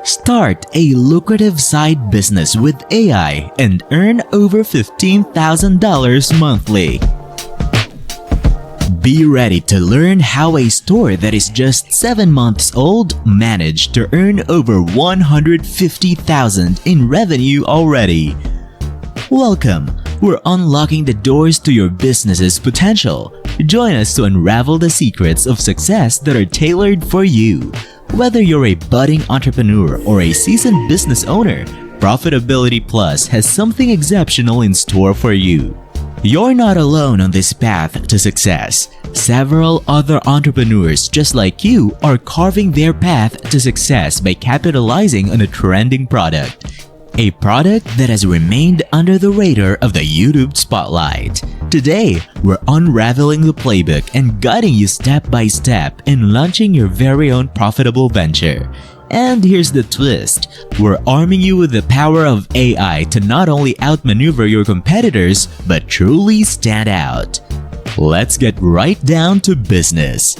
Start a lucrative side business with AI and earn over $15,000 monthly. Be ready to learn how a store that is just 7 months old managed to earn over $150,000 in revenue already. Welcome! We're unlocking the doors to your business's potential. Join us to unravel the secrets of success that are tailored for you. Whether you're a budding entrepreneur or a seasoned business owner, Profitability Plus has something exceptional in store for you. You're not alone on this path to success. Several other entrepreneurs just like you are carving their path to success by capitalizing on a trending product. A product that has remained under the radar of the YouTube spotlight. Today, we're unraveling the playbook and guiding you step by step in launching your very own profitable venture. And here's the twist. We're arming you with the power of AI to not only outmaneuver your competitors, but truly stand out. Let's get right down to business.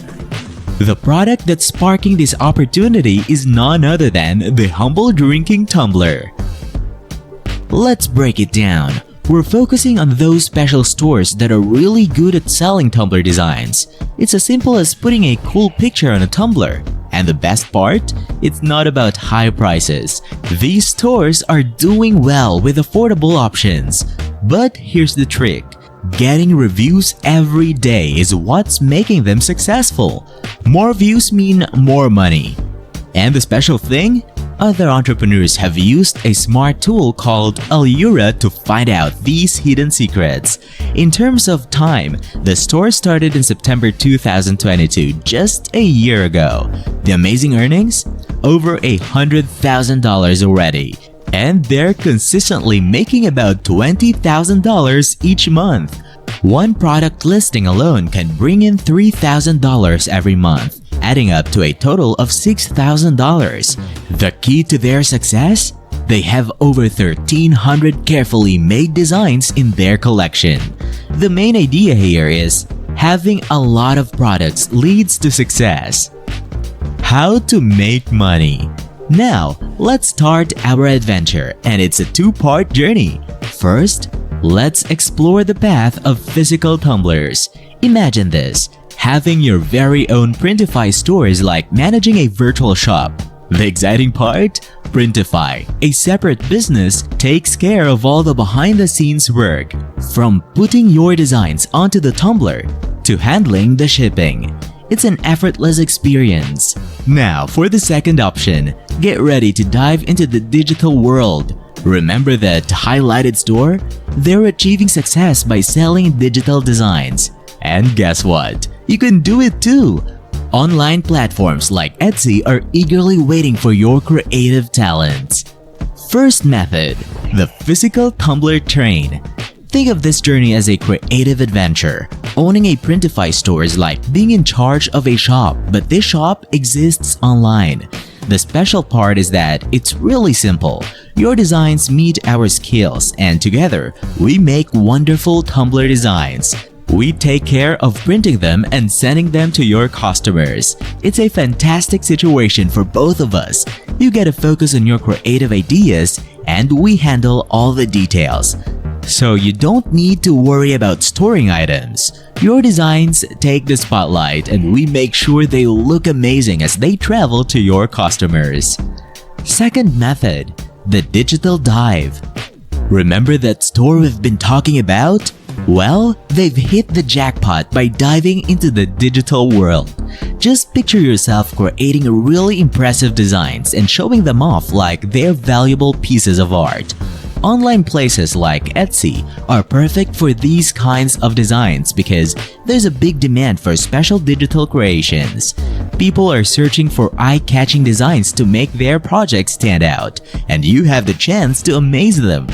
The product that's sparking this opportunity is none other than the humble drinking tumbler. Let's break it down. We're focusing on those special stores that are really good at selling tumbler designs. It's as simple as putting a cool picture on a tumbler. And the best part? It's not about high prices. These stores are doing well with affordable options. But here's the trick. Getting reviews every day is what's making them successful. More views mean more money. And the special thing? Other entrepreneurs have used a smart tool called Allura to find out these hidden secrets. In terms of time, the store started in September 2022, just a year ago. The amazing earnings? Over $100,000 already. And they're consistently making about $20,000 each month. One product listing alone can bring in $3,000 every month, adding up to a total of $6,000. The key to their success? They have over 1,300 carefully made designs in their collection. The main idea here is having a lot of products leads to success. How to make money? Now, let's start our adventure, and it's a two-part journey. First, let's explore the path of physical tumblers. Imagine this. Having your very own Printify store is like managing a virtual shop. The exciting part? Printify, a separate business, takes care of all the behind-the-scenes work, from putting your designs onto the tumbler to handling the shipping. It's an effortless experience. Now, for the second option, get ready to dive into the digital world. Remember that highlighted store? They're achieving success by selling digital designs. And guess what? You can do it too! Online platforms like Etsy are eagerly waiting for your creative talents. First method, the physical Tumblr Train. Think of this journey as a creative adventure. Owning a Printify store is like being in charge of a shop, but this shop exists online. The special part is that it's really simple. Your designs meet our skills, and together, we make wonderful tumbler designs. We take care of printing them and sending them to your customers. It's a fantastic situation for both of us. You get to focus on your creative ideas, and we handle all the details. So you don't need to worry about storing items. Your designs take the spotlight, and we make sure they look amazing as they travel to your customers. Second method, the digital dive. Remember that store we've been talking about? Well, they've hit the jackpot by diving into the digital world. Just picture yourself creating really impressive designs and showing them off like they're valuable pieces of art. Online places like Etsy are perfect for these kinds of designs because there's a big demand for special digital creations. People are searching for eye-catching designs to make their projects stand out, and you have the chance to amaze them.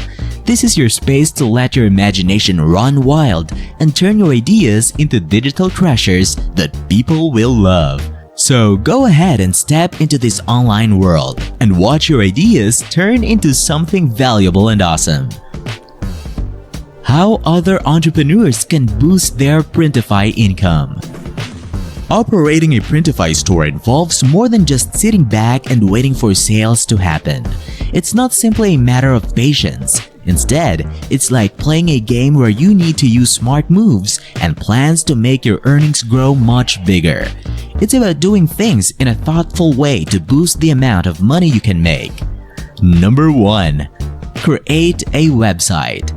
This is your space to let your imagination run wild and turn your ideas into digital treasures that people will love. So go ahead and step into this online world and watch your ideas turn into something valuable and awesome. How other entrepreneurs can boost their Printify income. Operating a Printify store involves more than just sitting back and waiting for sales to happen. It's not simply a matter of patience. Instead, it's like playing a game where you need to use smart moves and plans to make your earnings grow much bigger. It's about doing things in a thoughtful way to boost the amount of money you can make. Number 1. Create a website.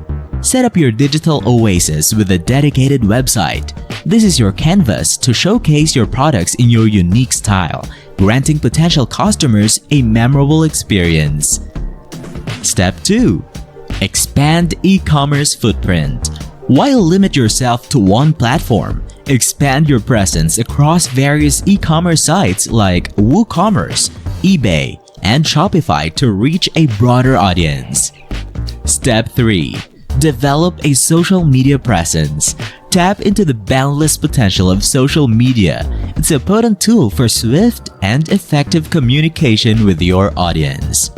Set up your digital oasis with a dedicated website. This is your canvas to showcase your products in your unique style, granting potential customers a memorable experience. Step 2. Expand e-commerce footprint. While limit yourself to one platform, expand your presence across various e-commerce sites like WooCommerce, eBay, and Shopify to reach a broader audience. Step 3. Develop a social media presence. Tap into the boundless potential of social media. It's a potent tool for swift and effective communication with your audience.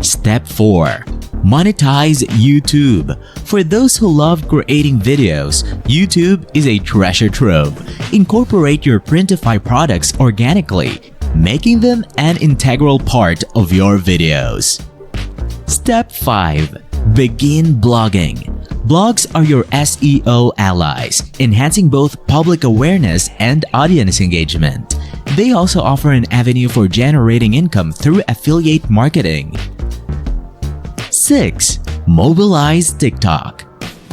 Step 4. Monetize YouTube. For those who love creating videos, YouTube is a treasure trove. Incorporate your Printify products organically, making them an integral part of your videos. Step 5. Begin blogging. Blogs are your SEO allies, enhancing both public awareness and audience engagement. They also offer an avenue for generating income through affiliate marketing. 6. Mobilize Tik Tok.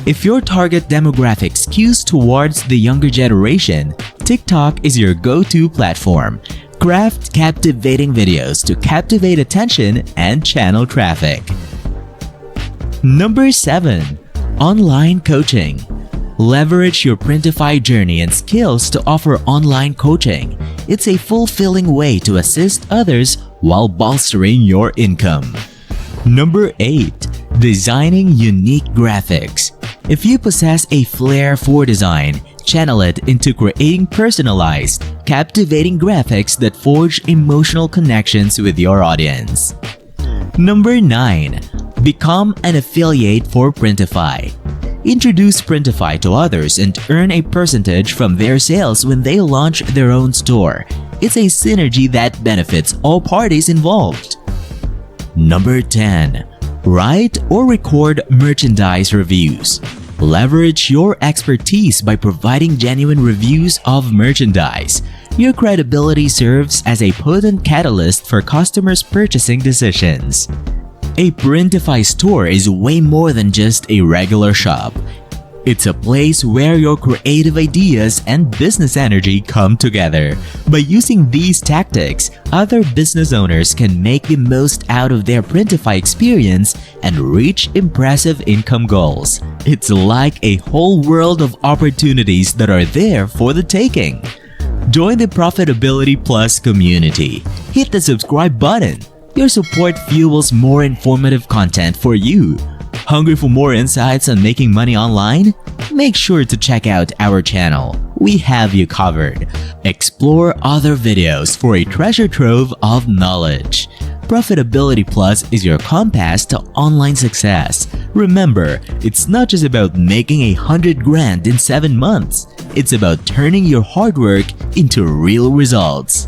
If your target demographic skews towards the younger generation, TikTok is your go-to platform. Craft captivating videos to captivate attention and channel traffic. Number 7. Online coaching. Leverage your Printify journey and skills to offer online coaching. It's a fulfilling way to assist others while bolstering your income. Number 8. Designing unique graphics. If you possess a flair for design, channel it into creating personalized, captivating graphics that forge emotional connections with your audience. Number 9. Become an affiliate for Printify. Introduce Printify to others and earn a percentage from their sales when they launch their own store. It's a synergy that benefits all parties involved. Number 10. Write or record merchandise reviews. Leverage your expertise by providing genuine reviews of merchandise. Your credibility serves as a potent catalyst for customers' purchasing decisions. A Printify store is way more than just a regular shop. It's a place where your creative ideas and business energy come together. By using these tactics, other business owners can make the most out of their Printify experience and reach impressive income goals. It's like a whole world of opportunities that are there for the taking. Join the Profitability Plus community. Hit the subscribe button. Your support fuels more informative content for you. Hungry for more insights on making money online? Make sure to check out our channel. We have you covered. Explore other videos for a treasure trove of knowledge. Profitability Plus is your compass to online success. Remember, it's not just about making 100 grand in 7 months. It's about turning your hard work into real results.